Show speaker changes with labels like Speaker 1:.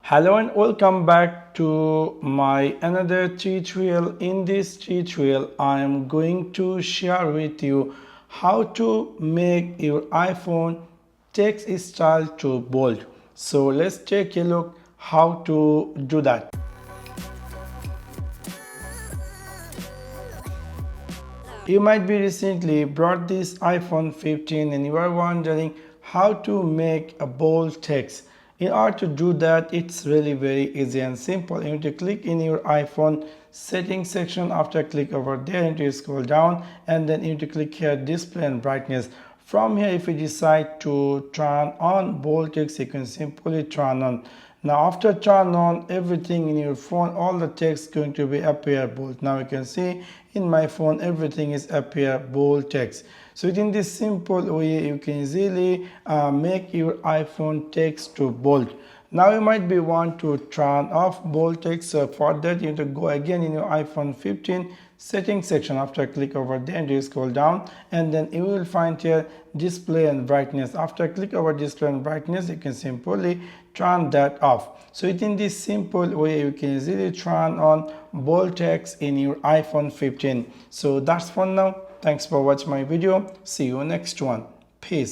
Speaker 1: Hello and welcome back to my another tutorial. In this tutorial I am going to share with you how to make your iPhone text style to bold. So let's take a look how to do that. You might be recently bought this iPhone 15 and you are wondering how to make a bold text. In order to do that, it's really very easy and simple. You need to click in your iPhone settings section. After click over there, you need to scroll down and then you need to click here display and brightness. From here, if you decide to turn on bold text, you can simply turn on. Now after turn on everything in your phone, all the text going to be appear bold. Now you can see in my phone everything is appear bold text. So in this simple way you can easily make your iPhone text to bold. Now you might be want to turn off bold text. So for that you need to go again in your iPhone 15 settings section. After click over there and you scroll down and then you will find here display and brightness. After click over display and brightness, you can simply turn that off. So in this simple way you can easily turn on bold text in your iPhone 15. So that's for now. Thanks for watching my video. See you next one. Peace.